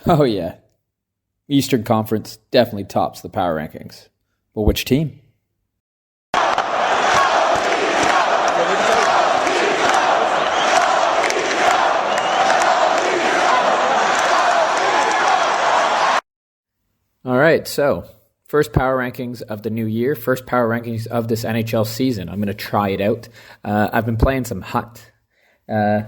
Oh, yeah. Eastern Conference definitely tops the power rankings. But which team? All right, so first power rankings of the new year, first power rankings of this NHL season. I'm going to try it out. I've been playing some Hut on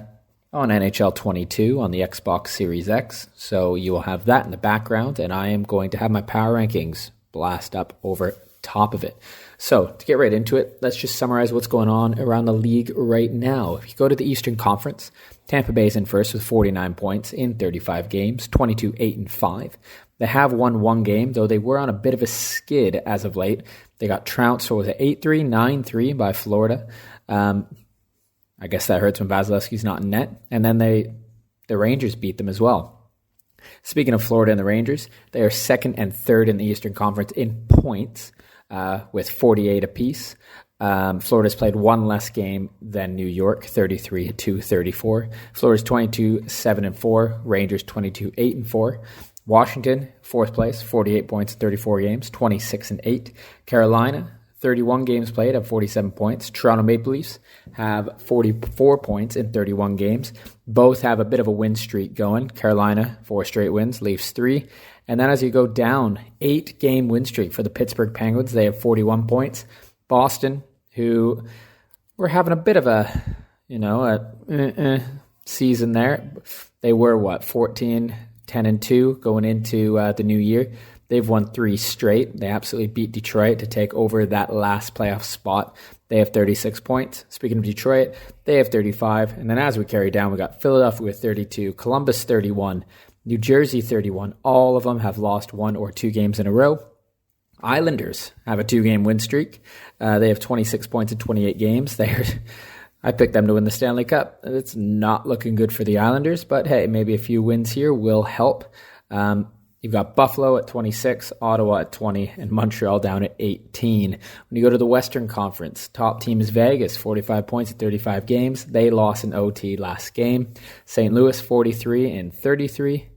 NHL 22 on the Xbox Series X, so you will have that in the background, and I am going to have my power rankings blast up over top of it. So to get right into it, let's just summarize what's going on around the league right now. If you go to the Eastern Conference, Tampa Bay is in first with 49 points in 35 games, 22-8-5. They have won one game, though they were on a bit of a skid as of late. They got trounced, so was it 8-3, 9-3 by Florida. I guess that hurts when Vasilevsky's not in net. And then the Rangers beat them as well. Speaking of Florida and the Rangers, they are second and third in the Eastern Conference in points with 48 apiece. Florida's played one less game than New York, 33-34. Florida's 22-7-4. Rangers 22-8-4. Washington, fourth place, 48 points in 34 games, 26-8. Carolina, 31 games played, have 47 points. Toronto Maple Leafs have 44 points in 31 games. Both have a bit of a win streak going. Carolina, 4 straight wins, Leafs 3. And then as you go down, 8-game win streak for the Pittsburgh Penguins. They have 41 points. Boston, who were having a bit of a season there. They were, 10-2 going into the new year. They've won 3 straight. They absolutely beat Detroit to take over that last playoff spot. They have 36 points. Speaking of Detroit, they have 35. And then as we carry down, we got Philadelphia with 32, Columbus 31, New Jersey 31. All of them have lost 1 or 2 games in a row. Islanders have a 2-game win streak. They have 26 points in 28 games. I picked them to win the Stanley Cup. It's not looking good for the Islanders, but hey, maybe a few wins here will help. You've got Buffalo at 26, Ottawa at 20, and Montreal down at 18. When you go to the Western Conference, top team is Vegas, 45 points in 35 games. They lost in OT last game. St. Louis, 43-33.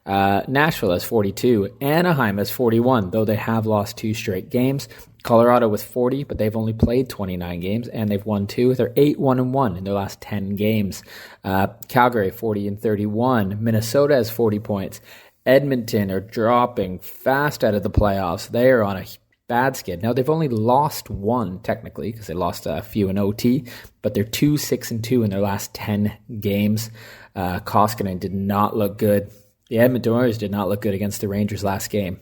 Nashville has 42. Anaheim has 41, though they have lost 2 straight games. Colorado with 40, but they've only played 29 games, and they've won 2. They're 8-1-1 in their last 10 games. Calgary, 40-31. Minnesota has 40 points. Edmonton are dropping fast out of the playoffs. They are on a bad skid. Now, they've only lost 1, technically, because they lost a few in OT, but they're 2-6-2 in their last 10 games. Koskinen did not look good. The Edmonton Oilers did not look good against the Rangers last game.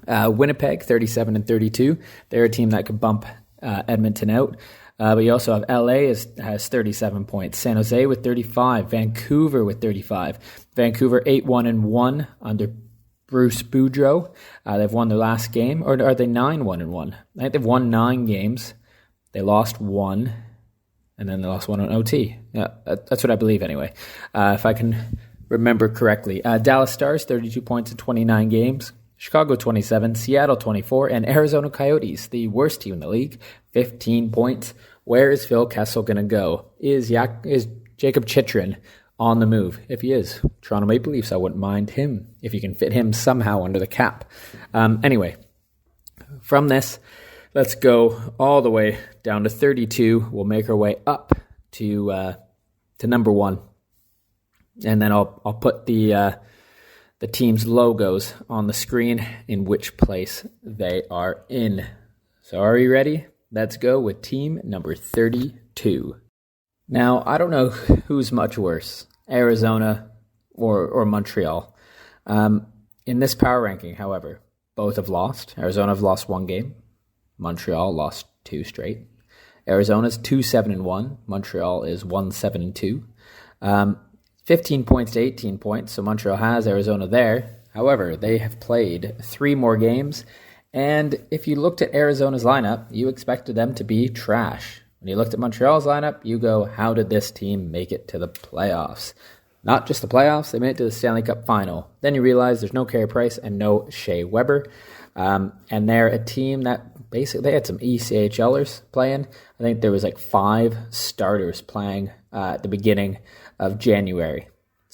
Winnipeg, 37-32. They're a team that could bump Edmonton out. But you also have LA has 37 points. San Jose with 35. Vancouver with 35. Vancouver 8-1-1 under Bruce Boudreau. They've won their last game. Or are they 9-1-1? I think they've won 9 games. They lost 1. And then they lost 1 on OT. Yeah, that's what I believe anyway. If I can remember correctly. Dallas Stars, 32 points in 29 games. Chicago 27, Seattle 24, and Arizona Coyotes, the worst team in the league, 15 points. Where is Phil Kessel going to go? Is Jacob Chychrun on the move? If he is, Toronto Maple Leafs, I wouldn't mind him if you can fit him somehow under the cap. Anyway, from this, let's go all the way down to 32. We'll make our way up to number 1. And then I'll put the team's logos on the screen in which place they are in. So are you ready? Let's go with team number 32. Now, I don't know who's much worse, Arizona or Montreal. In this power ranking, however, both have lost. Arizona have lost 1 game. Montreal lost 2 straight. Arizona's 2-7-1. Montreal is 1-7-2. 15 points to 18 points, so Montreal has Arizona there. However, they have played 3 more games, and if you looked at Arizona's lineup, you expected them to be trash. When you looked at Montreal's lineup, you go, how did this team make it to the playoffs? Not just the playoffs, they made it to the Stanley Cup final. Then you realize there's no Carey Price and no Shea Weber, and they're a team that basically, they had some ECHLers playing. I think there was like 5 starters playing at the beginning of January.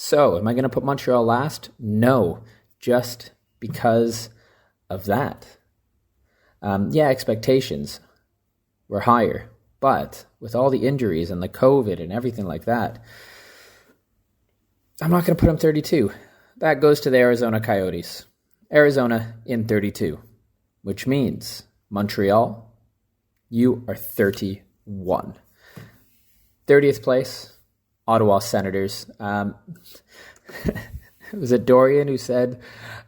So, am I going to put Montreal last? No, just because of that. Expectations were higher, but with all the injuries and the COVID and everything like that, I'm not going to put them 32. That goes to the Arizona Coyotes. Arizona in 32, which means Montreal, you are 31. 30th place, Ottawa Senators. Was it Dorian who said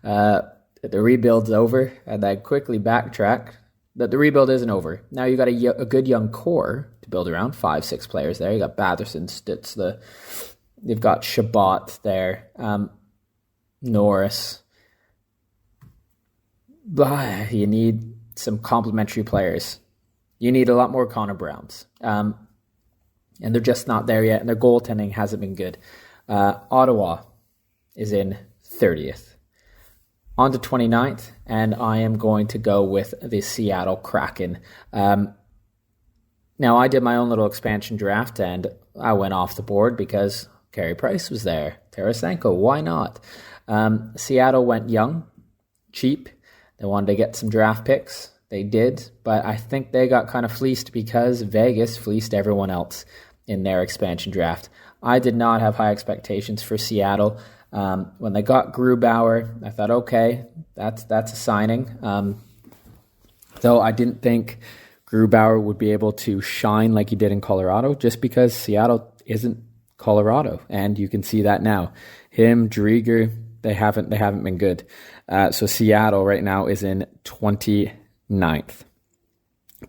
that the rebuild's over, and then quickly backtracked that the rebuild isn't over? Now you got a good young core to build around, 5-6 players there. You got Batherson, Stützle, you've got Shabbat there, Norris. But you need some complementary players. You need a lot more Connor Browns. And they're just not there yet, and their goaltending hasn't been good. Ottawa is in 30th. On to 29th, and I am going to go with the Seattle Kraken. Now, I did my own little expansion draft, and I went off the board because Carey Price was there. Tarasenko, why not? Seattle went young, cheap. They wanted to get some draft picks. They did, but I think they got kind of fleeced because Vegas fleeced everyone else in their expansion draft. I did not have high expectations for Seattle. When they got Grubauer, I thought, okay, that's a signing. Though I didn't think Grubauer would be able to shine like he did in Colorado, just because Seattle isn't Colorado, and you can see that now. Him, Drieger, they haven't been good. So Seattle right now is in 29th.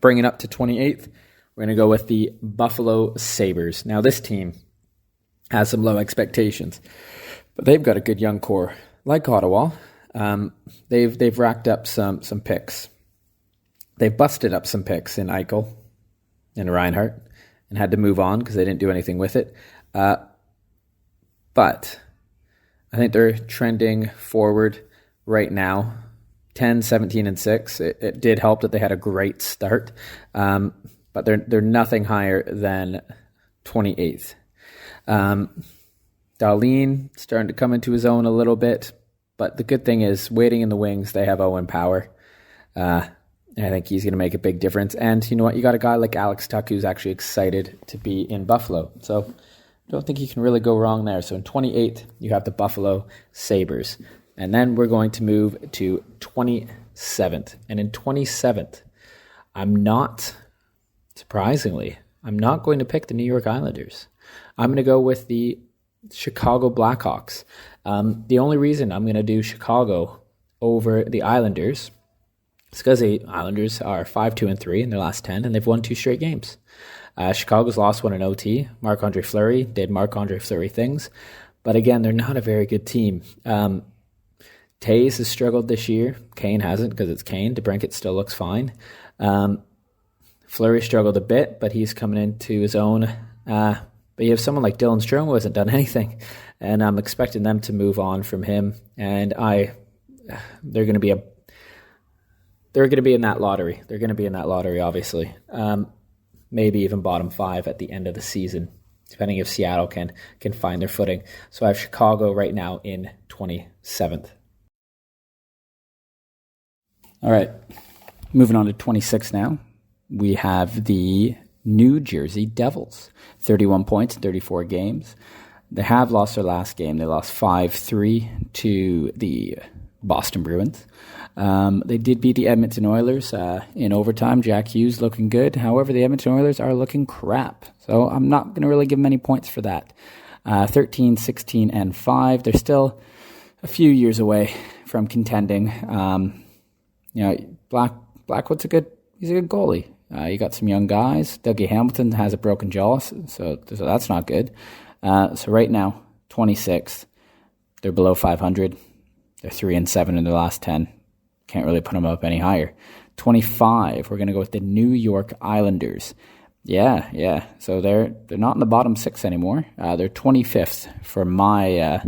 Bringing up to 28th, we're going to go with the Buffalo Sabres. Now this team has some low expectations, but they've got a good young core, like Ottawa. They've racked up some picks. They've busted up some picks in Eichel and Reinhart and had to move on because they didn't do anything with it. But I think they're trending forward right now. 10, 17, and 6. It did help that they had a great start, but they're nothing higher than 28th. Dahlin starting to come into his own a little bit, but the good thing is, waiting in the wings, they have Owen Power. I think he's going to make a big difference. And you know what? You got a guy like Alex Tuck who's actually excited to be in Buffalo. So I don't think you can really go wrong there. So in 28th, you have the Buffalo Sabres. And then we're going to move to 27th. And in 27th, I'm not going to pick the New York Islanders. I'm going to go with the Chicago Blackhawks. The only reason I'm going to do Chicago over the Islanders is because the Islanders are 5-2-3 in their last 10, and they've won 2 straight games. Chicago's lost one in OT. Marc-Andre Fleury did Marc-Andre Fleury things. But again, they're not a very good team. Taves has struggled this year. Kane hasn't because it's Kane. DeBrincat still looks fine. Fleury struggled a bit, but he's coming into his own. But you have someone like Dylan Strome who hasn't done anything, and I'm expecting them to move on from him. And they're going to be in that lottery. They're going to be in that lottery, obviously. Maybe even bottom 5 at the end of the season, depending if Seattle can find their footing. So I have Chicago right now in 27th. All right, moving on to 26 now. We have the New Jersey Devils, 31 points in 34 games. They have lost their last game. They lost 5-3 to the Boston Bruins. They did beat the Edmonton Oilers in overtime. Jack Hughes looking good. However, the Edmonton Oilers are looking crap. So I'm not going to really give them any points for that. 13, 16, and 5. They're still a few years away from contending. Blackwood's he's a good goalie. You got some young guys. Dougie Hamilton has a broken jaw, so that's not good. So right now, 26th, they're below 500. They're 3-7 in their last 10. Can't really put them up any higher. 25, we're going to go with the New York Islanders. Yeah. So they're not in the bottom 6 anymore. They're 25th for my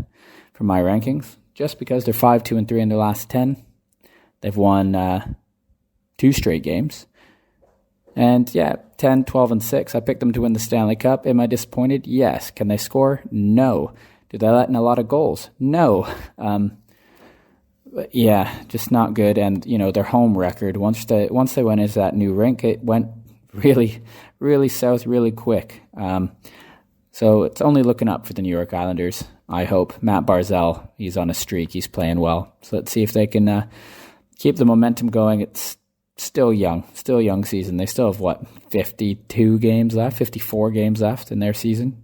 rankings, just because they're 5-2-3 in their last 10. They've won 2 straight games. And 10, 12, and 6. I picked them to win the Stanley Cup. Am I disappointed? Yes. Can they score? No. Do they let in a lot of goals? No. But yeah, just not good. And, their home record, once they went into that new rink, it went really, really south really quick. So it's only looking up for the New York Islanders, I hope. Matt Barzal, he's on a streak. He's playing well. So let's see if they can keep the momentum going. It's still young season. They still have, 54 games left in their season.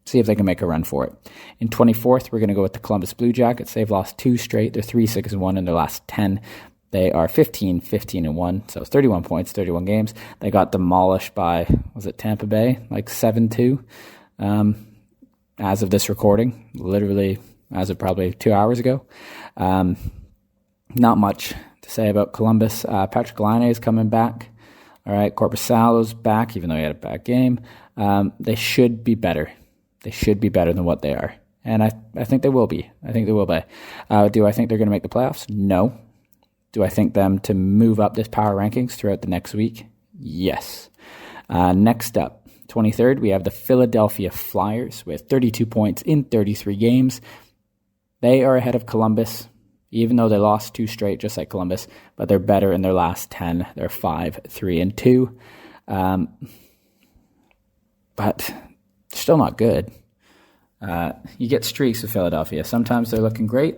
See if they can make a run for it. In 24th, we're going to go with the Columbus Blue Jackets. They've lost 2 straight. They're 3-6-1 in their last 10. They are 15-15-1, so it's 31 points, 31 games. They got demolished by, Tampa Bay, 7-2, as of this recording, literally as of probably 2 hours ago. Not much to say about Columbus. Patrick Laine is coming back. All right, Korpisalo's back, even though he had a bad game. They should be better. They should be better than what they are. And I think they will be. Do I think they're going to make the playoffs? No. Do I think them to move up this power rankings throughout the next week? Yes. Next up, 23rd, we have the Philadelphia Flyers with 32 points in 33 games. They are ahead of Columbus, even though they lost 2 straight, just like Columbus, but they're better in their last 10. They're 5-3-2. But still not good. You get streaks with Philadelphia. Sometimes they're looking great,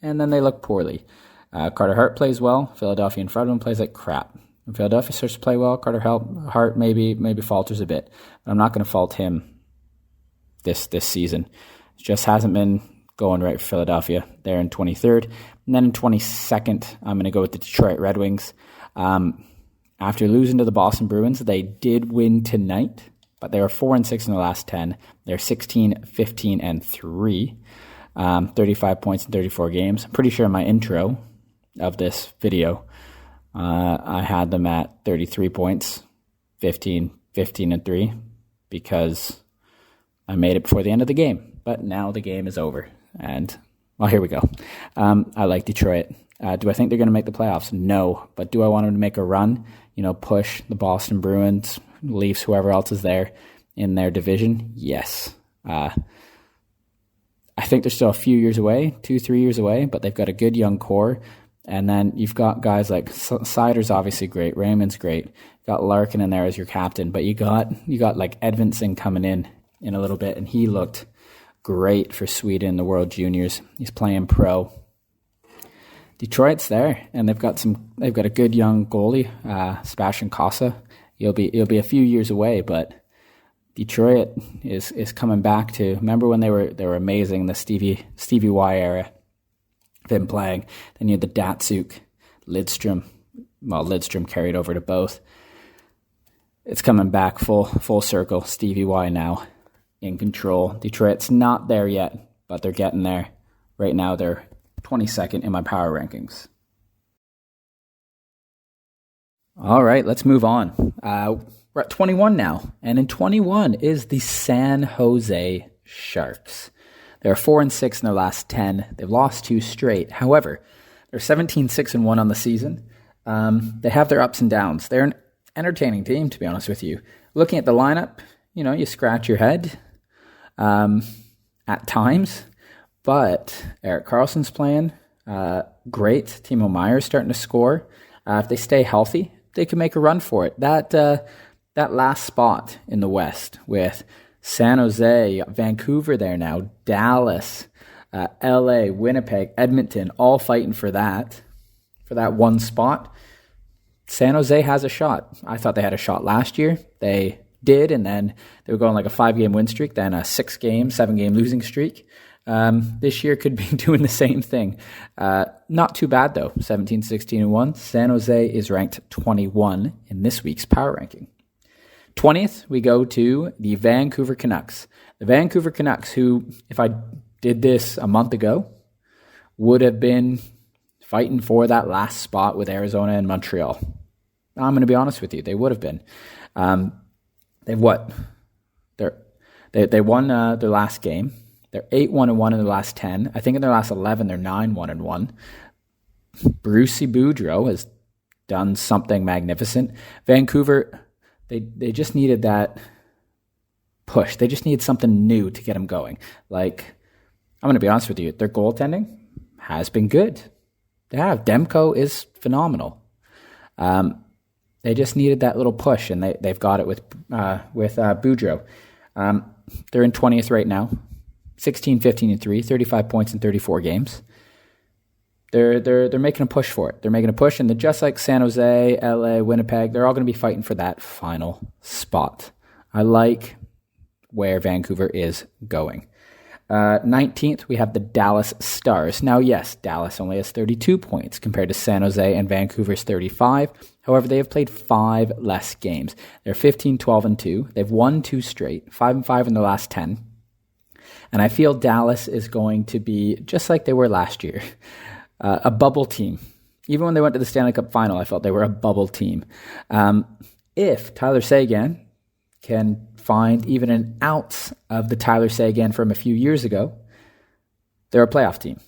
and then they look poorly. Carter Hart plays well. Philadelphia in front of him plays like crap. When Philadelphia starts to play well, Carter Hart maybe falters a bit. But I'm not going to fault him this season. It just hasn't been going right for Philadelphia. They're in 23rd. And then in 22nd, I'm going to go with the Detroit Red Wings. After losing to the Boston Bruins, they did win tonight, but they were 4-6 in the last 10. They're 16-15-3. 35 points in 34 games. I'm pretty sure in my intro of this video, I had them at 33 points, 15-15-3, because I made it before the end of the game. But now the game is over, and, here we go. I like Detroit. Do I think they're going to make the playoffs? No. But do I want them to make a run? Push the Boston Bruins, Leafs, whoever else is there in their division? Yes. I think they're still a few years away, 2-3 years away, but they've got a good young core. And then you've got guys like Sider's obviously great, Raymond's great. You got Larkin in there as your captain, but you got like Edvinsson coming in a little bit, and he looked great for Sweden in the World Juniors. He's playing pro. Detroit's there, and they've got a good young goalie, Sebastian Casa. He'll be a few years away, but Detroit is coming back to, remember when they were amazing, the Stevie Y era of him playing. Then you had the Datsuk, Lidstrom. Well, Lidstrom carried over to both. It's coming back full circle. Stevie Y now in control. Detroit's not there yet, but they're getting there. Right now they're 22nd in my power rankings. All right, let's move on. We're at 21 now, and in 21 is the San Jose Sharks. They're 4-6 in their last 10. They've lost 2 straight. However, they're 17-6-1 on the season. They have their ups and downs. They're an entertaining team, to be honest with you. Looking at the lineup, you scratch your head at times, but Erik Karlsson's playing great. Timo Meier's starting to score. If they stay healthy, they can make a run for it. That last spot in the West with San Jose, Vancouver there now, Dallas, LA, Winnipeg, Edmonton, all fighting for that one spot. San Jose has a shot. I thought they had a shot last year. They did, and then they were going like a 5-game win streak, then a 7-game losing streak. This year could be doing the same thing. Not too bad, though. 17-16-1. San Jose is ranked 21 in this week's power ranking. 20th, we go to the Vancouver Canucks. The Vancouver Canucks, who, if I did this a month ago, would have been fighting for that last spot with Arizona and Montreal. I'm going to be honest with you. They would have been. They won their last game. They're 8-1-1 in their last 10. I think in their last 11, they're 9-1-1. Brucey Boudreau has done something magnificent. Vancouver, they just needed that push. They just need something new to get them going. Like, I'm going to be honest with you, their goaltending has been good. Demko is phenomenal. They just needed that little push, and they've got it with Boudreau. They're in 20th right now, 16, 15, and 3, 35 points in 34 games. They're making a push for it. They're making a push, and they're just like San Jose, LA, Winnipeg. They're all going to be fighting for that final spot. I like where Vancouver is going. 19th, we have the Dallas Stars. Now, yes, Dallas only has 32 points compared to San Jose and Vancouver's 35. However, they have played 5 less games. They're 15, 12, and 2. They've won 2 straight, 5 and 5 in the last 10. And I feel Dallas is going to be just like they were last year, a bubble team. Even when they went to the Stanley Cup final, I felt they were a bubble team. If Tyler Seguin can find even an ounce of the Tyler Seguin from a few years ago, they're a playoff team.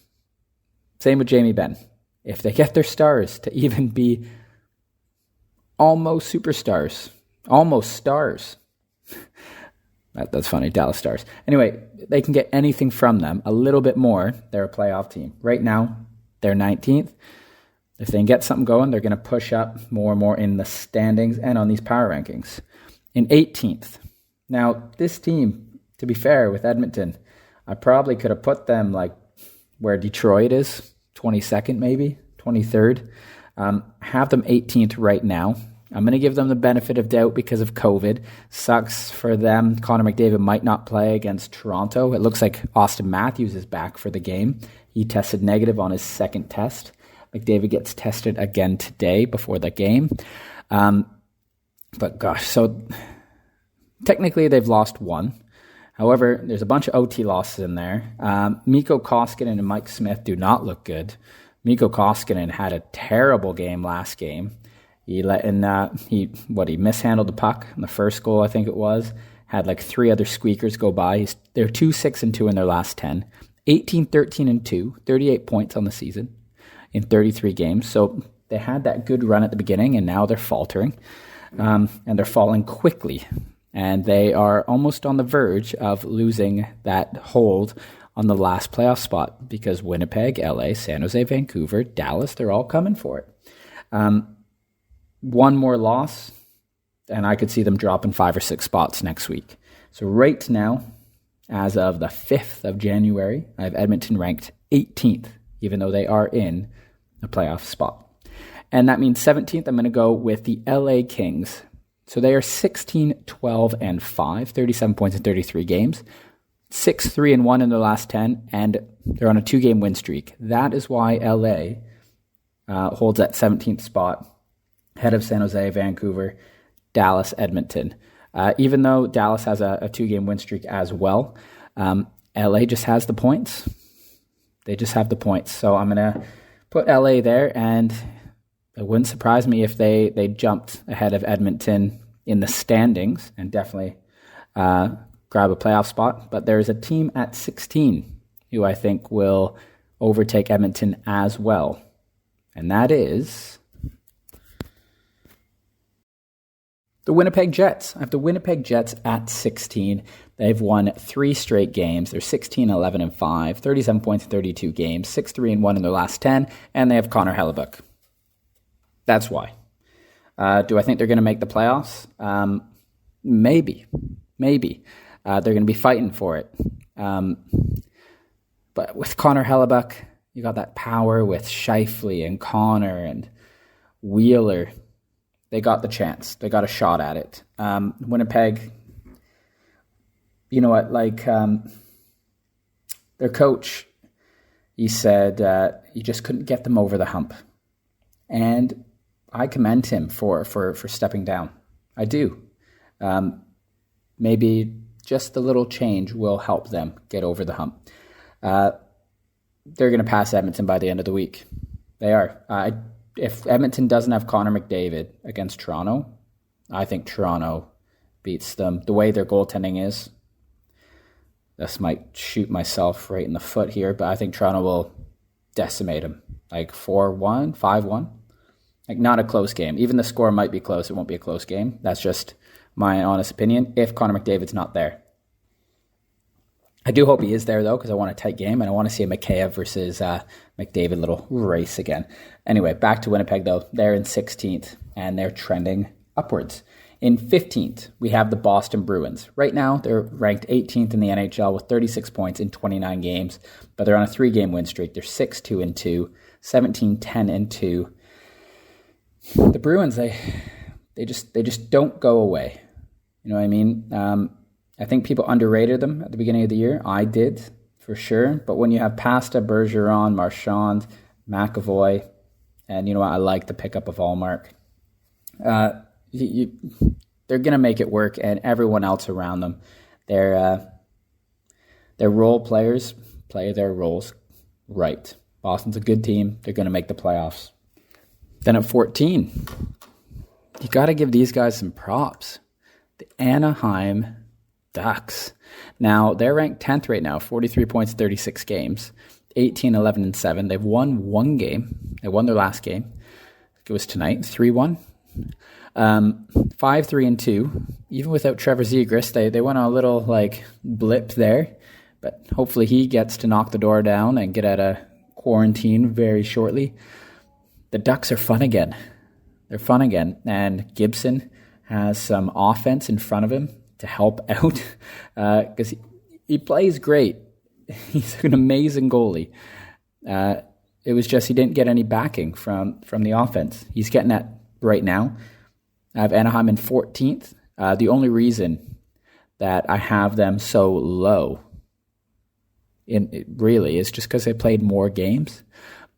Same with Jamie Benn. If they get their stars to even be almost superstars, almost stars. That's funny, Dallas Stars. Anyway, they can get anything from them, a little bit more, they're a playoff team. Right now, they're 19th. If they can get something going, they're going to push up more and more in the standings and on these power rankings. In 18th. Now, this team, to be fair, with Edmonton, I probably could have put them like where Detroit is, 22nd maybe, 23rd. Have them 18th right now. I'm going to give them the benefit of doubt because of COVID. Sucks for them. Connor McDavid might not play against Toronto. It looks like Austin Matthews is back for the game. He tested negative on his second test. McDavid gets tested again today before the game. But gosh, so technically they've lost 1. However, there's a bunch of OT losses in there. Mikko Koskinen and Mike Smith do not look good. Mikko Koskinen had a terrible game last game. He mishandled the puck in the first goal, I think it was. Had like 3 other squeakers go by. They're 2-6-2 in their last 10. 18, 13, and 2. 38 points on the season in 33 games. So they had that good run at the beginning, and now they're faltering. And they're falling quickly. And they are almost on the verge of losing that hold on the last playoff spot because Winnipeg, LA, San Jose, Vancouver, Dallas, they're all coming for it. One more loss, and I could see them dropping 5 or 6 spots next week. So right now, as of the 5th of January, I have Edmonton ranked 18th, even though they are in a playoff spot. And that means 17th, I'm going to go with the LA Kings. So they are 16, 12, and 5, 37 points in 33 games, 6, 3, and 1 in their last 10, and they're on a 2-game win streak. That is why LA holds that 17th spot, ahead of San Jose, Vancouver, Dallas, Edmonton. Even though Dallas has a 2-game win streak as well, LA just has the points. They just have the points. So I'm going to put LA there, and it wouldn't surprise me if they jumped ahead of Edmonton in the standings and definitely grab a playoff spot. But there's a team at 16 who I think will overtake Edmonton as well. And that is the Winnipeg Jets. I have the Winnipeg Jets at 16. They've won 3 straight games. They're 16, 11, and 5, 37 points in 32 games, 6, 3, and 1 in their last 10, and they have Connor Hellebuck. That's why. Do I think they're going to make the playoffs? Maybe. They're going to be fighting for it. But with Connor Hellebuck, you got that power with Scheifele and Connor and Wheeler. They got the chance. They got a shot at it. Winnipeg, you know what, their coach, he said he just couldn't get them over the hump. And I commend him for stepping down. I do. Maybe just the little change will help them get over the hump. They're going to pass Edmonton by the end of the week. They are. If Edmonton doesn't have Connor McDavid against Toronto, I think Toronto beats them. The way their goaltending is, this might shoot myself right in the foot here, but I think Toronto will decimate them. Like 4-1, 5-1. Like not a close game. Even the score might be close. It won't be a close game. That's just my honest opinion if Connor McDavid's not there. I do hope he is there, though, because I want a tight game, and I want to see a Mikheyev versus McDavid little race again. Anyway, back to Winnipeg, though. They're in 16th, and they're trending upwards. In 15th, we have the Boston Bruins. Right now, they're ranked 18th in the NHL with 36 points in 29 games, but they're on a 3-game win streak. They're 6-2-2, 17-10-2. The Bruins, they just don't go away. You know what I mean? I think people underrated them at the beginning of the year. I did, for sure. But when you have Pasta, Bergeron, Marchand, McAvoy, and you know what? I like the pickup of Allmark. They're going to make it work, and everyone else around them, their role players play their roles right. Boston's a good team. They're going to make the playoffs. Then at 14, you got to give these guys some props. The Anaheim Ducks. Now, they're ranked 10th right now, 43 points, 36 games, 18-11-7. They've won one game. They won their last game. It was tonight, 3-1. 5-3-2. Even without Trevor Zegras, they went on a little blip there, but hopefully he gets to knock the door down and get out of quarantine very shortly. The Ducks are fun again. They're fun again, and Gibson has some offense in front of him to help out because he plays great. He's an amazing goalie. It was just he didn't get any backing from the offense. He's getting that right now. I have Anaheim in 14th. The only reason that I have them so low really is just because they played more games.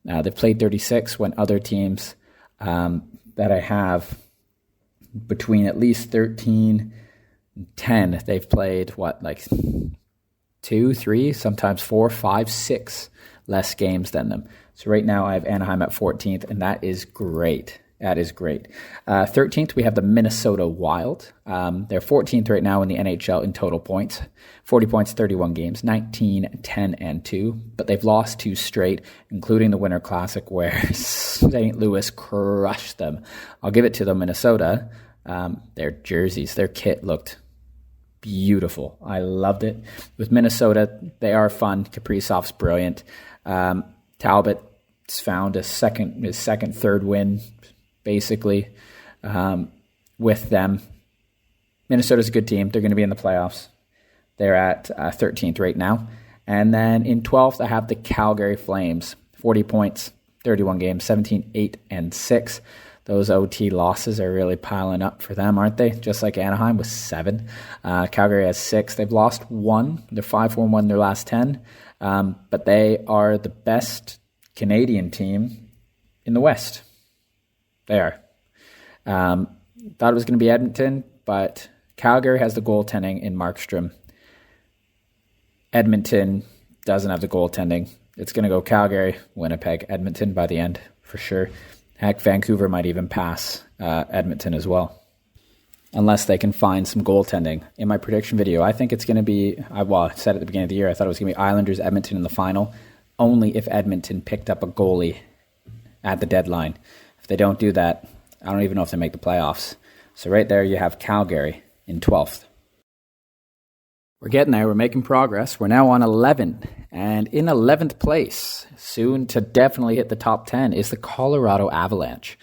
They've played 36 when other teams that I have between at least 13 and 10, they've played 2, 3, sometimes 4, 5, 6 less games than them. So right now I have Anaheim at 14th, and that is great. That is great. 13th, we have the Minnesota Wild. They're 14th right now in the NHL in total points. 40 points, 31 games, 19-10-2. But they've lost 2 straight, including the Winter Classic where St. Louis crushed them. I'll give it to them, Minnesota. Their jerseys, their kit looked beautiful. I loved it. With Minnesota, they are fun. Kaprizov's brilliant. Talbot's found his second, third win, basically, with them. Minnesota's a good team. They're going to be in the playoffs. They're at 13th right now. And then in 12th, I have the Calgary Flames. 40 points, 31 games, 17-8-6. Those OT losses are really piling up for them, aren't they? Just like Anaheim with 7. Calgary has 6. They've lost 1. They're 5-4-1 in their last 10. But they are the best Canadian team in the West. They are. Thought it was going to be Edmonton, but Calgary has the goaltending in Markstrom. Edmonton doesn't have the goaltending. It's going to go Calgary, Winnipeg, Edmonton by the end for sure. Heck, Vancouver might even pass Edmonton as well, unless they can find some goaltending. In my prediction video, I think it's going to be, I said at the beginning of the year, I thought it was going to be Islanders, Edmonton in the final, only if Edmonton picked up a goalie at the deadline. If they don't do that, I don't even know if they make the playoffs. So right there, you have Calgary in 12th. We're getting there. We're making progress. We're now on 11. And in 11th place, soon to definitely hit the top 10, is the Colorado Avalanche,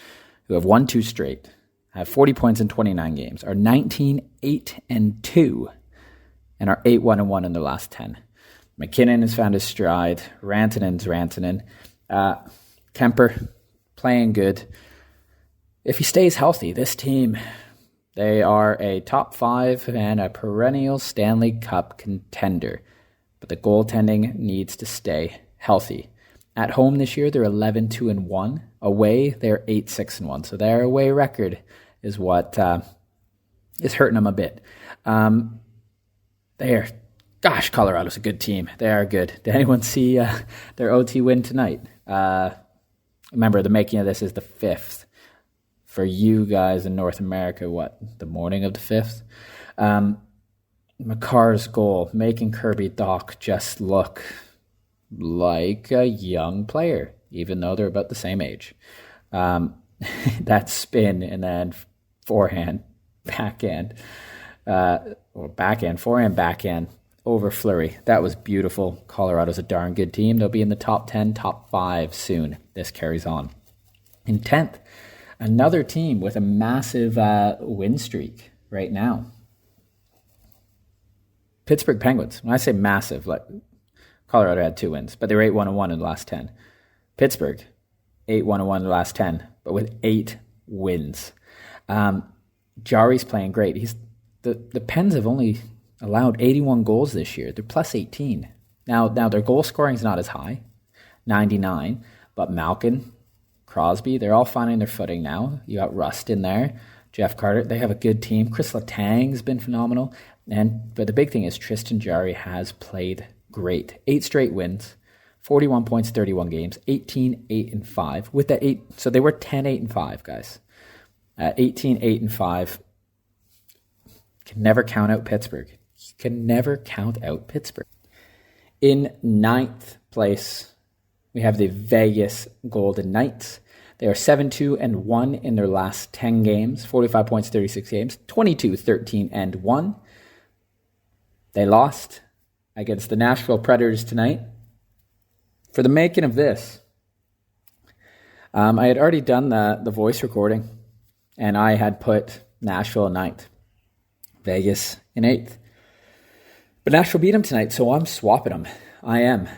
who have won 2 straight, have 40 points in 29 games, are 19-8-2, and are 8-1-1 in their last 10. McKinnon has found his stride. Rantanen's Rantanen. Kemper playing good. If he stays healthy, this team, they are a top 5 and a perennial Stanley Cup contender. But the goaltending needs to stay healthy. At home this year, they're 11-2-1. Away, they're 8-6-1. So their away record is what is hurting them a bit. Colorado's a good team. They are good. Did anyone see their OT win tonight? Remember, the making of this is the 5th. For you guys in North America, the morning of the 5th? Makar's goal, making Kirby Dach just look like a young player, even though they're about the same age. That spin and then forehand, backhand, forehand, backhand. over Fleury. That was beautiful. Colorado's a darn good team. They'll be in the top 10, top 5 soon. This carries on. In 10th, another team with a massive win streak right now. Pittsburgh Penguins. When I say massive, like Colorado had 2 wins, but they were 8-1-1 in the last 10. Pittsburgh, 8-1-1 in the last 10, but with 8 wins. Jari's playing great. The Pens have only allowed 81 goals this year. They're plus 18. Now their goal scoring is not as high, 99, but Malkin, Crosby, they're all finding their footing now. You got Rust in there, Jeff Carter. They have a good team. Chris Letang's been phenomenal. But the big thing is Tristan Jarry has played great. 8 straight wins, 41 points, 31 games, 18-8-5. With that 8, so they were 10-8-5, guys. 18-8-5. Can never count out Pittsburgh. Can never count out Pittsburgh. In 9th place, we have the Vegas Golden Knights. They are 7-2-1 in their last 10 games, 45 points, 36 games, 22-13-1. They lost against the Nashville Predators tonight. For the making of this, I had already done the voice recording, and I had put Nashville in 9th, Vegas in 8th. But Nashville beat them tonight, so I'm swapping them. I am.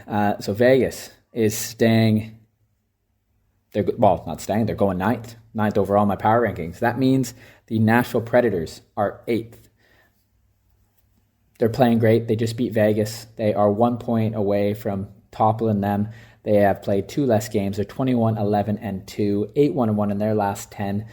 So Vegas is staying. They're not staying. They're going 9th overall in my power rankings. That means the Nashville Predators are 8th. They're playing great. They just beat Vegas. They are 1 point away from toppling them. They have played 2 less games. They're 21-11-2, 8-1-1 in their last 10,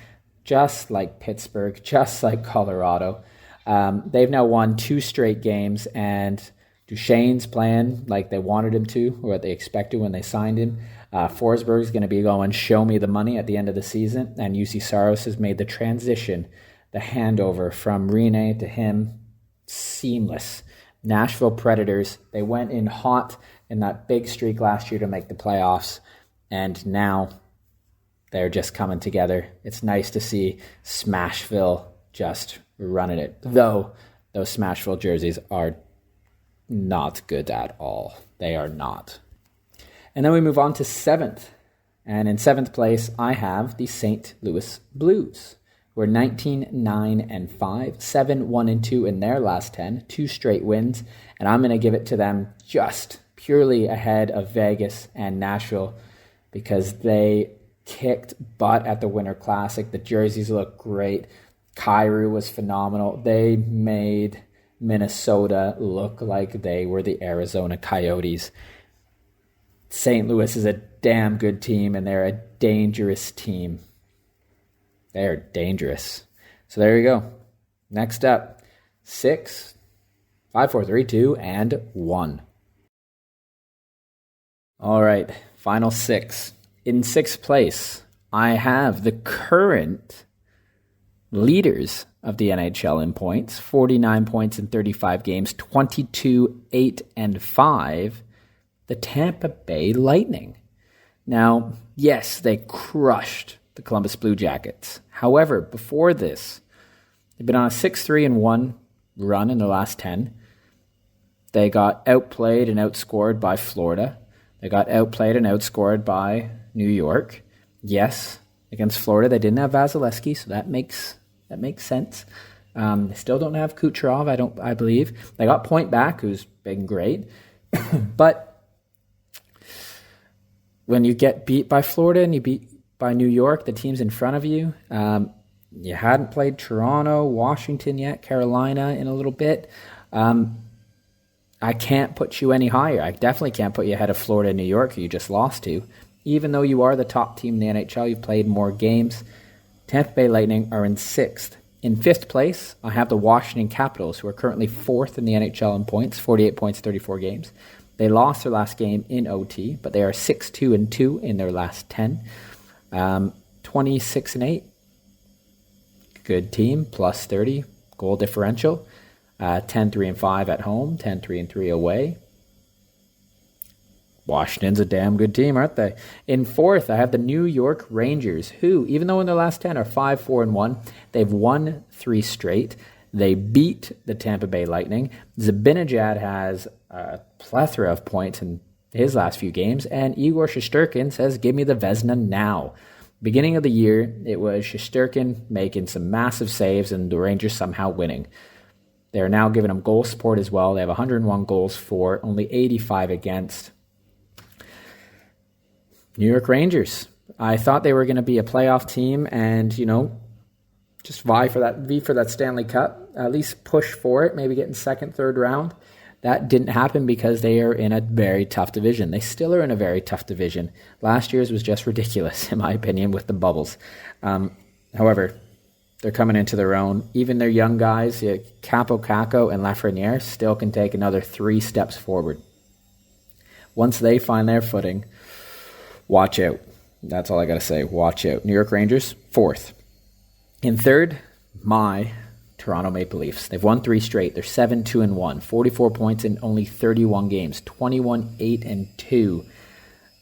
just like Pittsburgh, just like Colorado. They've now won 2 straight games, and Duchesne's playing like they wanted him to, or what they expected when they signed him. Forsberg's going to be going show me the money at the end of the season, and UC Saros has made the transition, the handover from Rene to him, seamless. Nashville Predators, they went in hot in that big streak last year to make the playoffs, and now they're just coming together. It's nice to see Smashville just running it, though those Smashville jerseys are not good at all. They are not. And then we move on to 7th. And in 7th place, I have the St. Louis Blues. We're 19-9-5, 7-1-2 in their last 10, 2 straight wins. And I'm going to give it to them just purely ahead of Vegas and Nashville because they kicked butt at the Winter Classic. The jerseys look great. Kyrou was phenomenal. They made Minnesota look like they were the Arizona Coyotes. St. Louis is a damn good team, and they're a dangerous team. They're dangerous. So there you go. Next up, 6, 5, 4, 3, 2, and 1. All right, final 6. In 6th place, I have the current leaders of the NHL in points, 49 points in 35 games, 22-8-5, the Tampa Bay Lightning. Now, yes, they crushed the Columbus Blue Jackets. However, before this, they've been on a 6-3-1 run in the last 10. They got outplayed and outscored by Florida. They got outplayed and outscored by New York. Yes, against Florida, they didn't have Vasilevsky, so that makes sense. They still don't have Kucherov, I believe. They got Point back, who's been great. But when you get beat by Florida and you beat by New York, the teams in front of you, you hadn't played Toronto, Washington yet, Carolina in a little bit. I can't put you any higher. I definitely can't put you ahead of Florida and New York, who you just lost to. Even though you are the top team in the NHL, you've played more games. Tampa Bay Lightning are in 6th. In 5th place, I have the Washington Capitals, who are currently 4th in the NHL in points, 48 points, 34 games. They lost their last game in OT, but they are 6-2-2 in their last 10. 26-8. Good team, plus 30 goal differential. 10-3-5 at home, 10-3-3 away. Washington's a damn good team, aren't they? In 4th, I have the New York Rangers, who, even though in their last 10 are 5-4-1, they've won 3 straight. They beat the Tampa Bay Lightning. Zibanejad has a plethora of points in his last few games, and Igor Shesterkin says, give me the Vezina now. Beginning of the year, it was Shesterkin making some massive saves and the Rangers somehow winning. They're now giving him goal support as well. They have 101 goals for, only 85 against. New York Rangers. I thought they were going to be a playoff team and, just vie for that Stanley Cup, at least push for it, maybe get in second, third round. That didn't happen because they are in a very tough division. They still are in a very tough division. Last year's was just ridiculous, in my opinion, with the bubbles. However, they're coming into their own. Even their young guys, Capo Caco and Lafreniere, still can take another 3 steps forward. Once they find their footing, watch out. That's all I got to say. Watch out. New York Rangers, 4th. In 3rd, my Toronto Maple Leafs. They've won 3 straight. They're 7-2-1, 44 points in only 31 games, 21-8-2.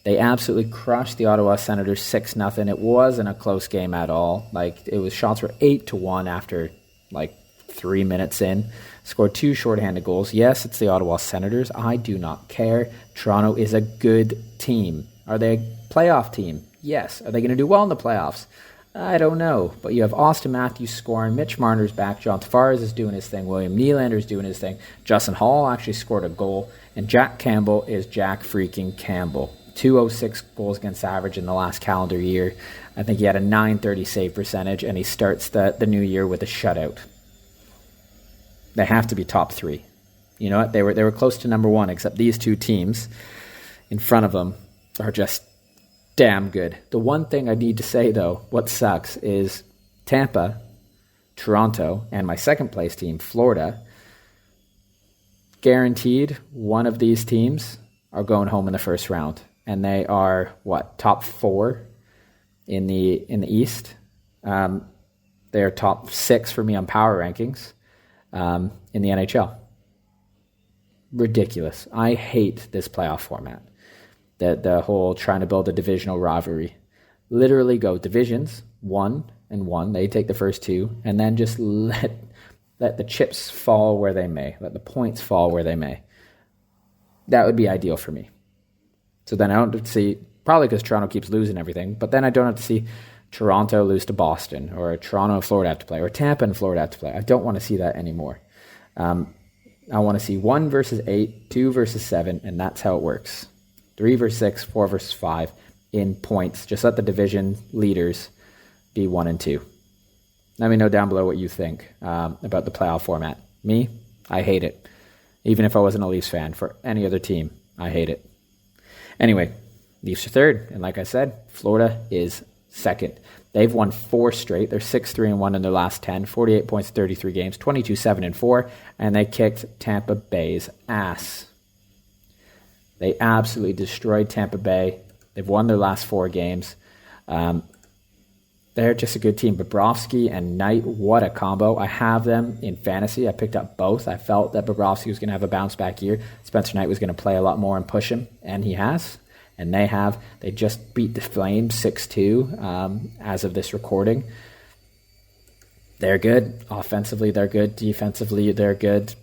They absolutely crushed the Ottawa Senators 6-0. It wasn't a close game at all. It was shots were 8-1 after 3 minutes in. Scored 2 shorthanded goals. Yes, it's the Ottawa Senators. I do not care. Toronto is a good team. Are they a playoff team? Yes. Are they going to do well in the playoffs? I don't know, but you have Austin Matthews scoring, Mitch Marner's back, John Tavares is doing his thing, William Nylander's doing his thing, Justin Hall actually scored a goal, and Jack Campbell is Jack freaking Campbell. 206 goals against average in the last calendar year. I think he had a .930 save percentage, and he starts the new year with a shutout. They have to be top 3. You know what? They were close to number 1, except these 2 teams in front of them are just damn good. The one thing I need to say, though, what sucks is Tampa, Toronto, and my second place team, Florida, guaranteed one of these teams are going home in the first round. And they are, top 4 in the East. They're top 6 for me on Power Rankings in the NHL. Ridiculous. I hate this playoff format. The whole trying to build a divisional rivalry. Literally go divisions, 1 and 1. They take the first 2, and then just let the chips fall where they may. Let the points fall where they may. That would be ideal for me. So then I don't have to see, probably because Toronto keeps losing everything, but then I don't have to see Toronto lose to Boston, or Toronto and Florida have to play, or Tampa and Florida have to play. I don't want to see that anymore. I want to see 1 versus 8, 2 versus 7, and that's how it works. 3 versus 6, 4 versus 5 in points. Just let the division leaders be 1 and 2. Let me know down below what you think about the playoff format. Me, I hate it. Even if I wasn't a Leafs fan, for any other team, I hate it. Anyway, Leafs are 3rd. And like I said, Florida is 2nd. They've won 4 straight. They're 6-3-1 in their last 10. 48 points, 33 games, 22-7-4. And they kicked Tampa Bay's ass. They absolutely destroyed Tampa Bay. They've won their last 4 games. They're just a good team. Bobrovsky and Knight, what a combo. I have them in fantasy. I picked up both. I felt that Bobrovsky was going to have a bounce-back year. Spencer Knight was going to play a lot more and push him, and he has. And they have. They just beat the Flames 6-2 as of this recording. They're good. Offensively, they're good. Defensively, they're good.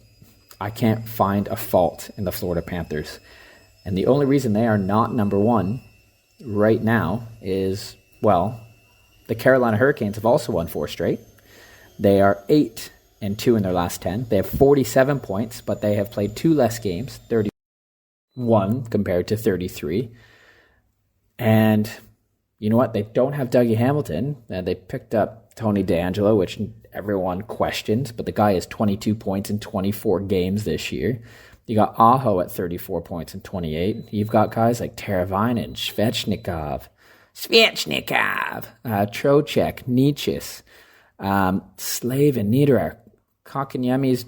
I can't find a fault in the Florida Panthers. And the only reason they are not number 1 right now is, the Carolina Hurricanes have also won 4 straight. They are 8-2 in their last 10. They have 47 points, but they have played 2 less games, 31 compared to 33. And you know what? They don't have Dougie Hamilton. They picked up Tony DeAngelo, which everyone questions, but the guy has 22 points in 24 games this year. You got Aho at 34 points in 28. You've got guys like Teravainen, Svechnikov, Trocheck, Nietzsche, Slavin, Niederreiter. Kotkaniemi's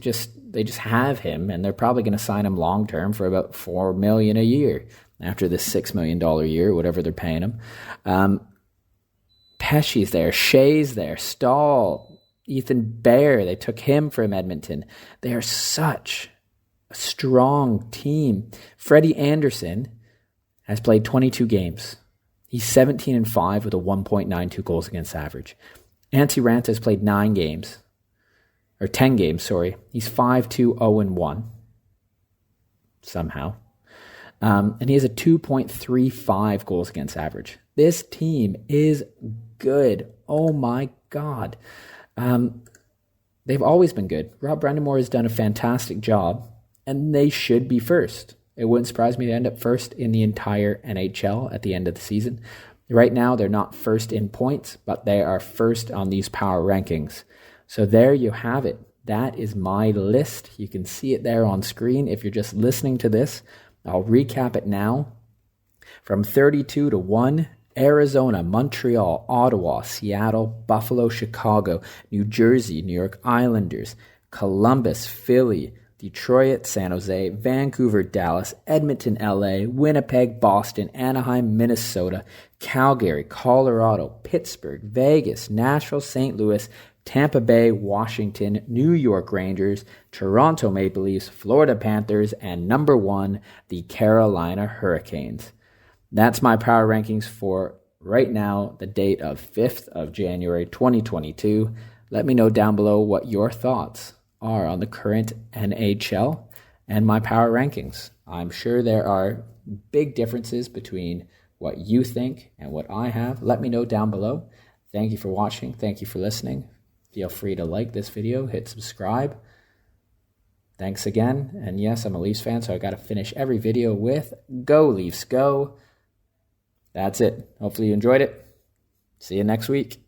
they just have him, and they're probably going to sign him long-term for about $4 million a year after this $6 million year, whatever they're paying him. Pesci's there, Shea's there, Stahl, Ethan Bear. They took him from Edmonton. They are such a strong team. Freddie Anderson has played 22 games. He's 17-5 with a 1.92 goals against average. Antti Raanta has played 9 games. or 10 games, sorry. He's 5-2-0-1 somehow. And he has a 2.35 goals against average. This team is good. Oh my God. They've always been good. Rob Brendamore has done a fantastic job, and they should be first. It wouldn't surprise me to end up first in the entire NHL at the end of the season. Right now, they're not first in points, but they are first on these power rankings. So there you have it. That is my list. You can see it there on screen if you're just listening to this. I'll recap it now. From 32 to 1, Arizona, Montreal, Ottawa, Seattle, Buffalo, Chicago, New Jersey, New York Islanders, Columbus, Philly, Detroit, San Jose, Vancouver, Dallas, Edmonton, LA, Winnipeg, Boston, Anaheim, Minnesota, Calgary, Colorado, Pittsburgh, Vegas, Nashville, St. Louis, Tampa Bay, Washington, New York Rangers, Toronto Maple Leafs, Florida Panthers, and number 1, the Carolina Hurricanes. That's my power rankings for right now, the date of 5th of January, 2022. Let me know down below what your thoughts are on the current NHL and my power rankings. I'm sure there are big differences between what you think and what I have. Let me know down below. Thank you for watching. Thank you for listening. Feel free to like this video, hit subscribe. Thanks again. And yes, I'm a Leafs fan, so I got to finish every video with Go Leafs Go. That's it. Hopefully you enjoyed it. See you next week.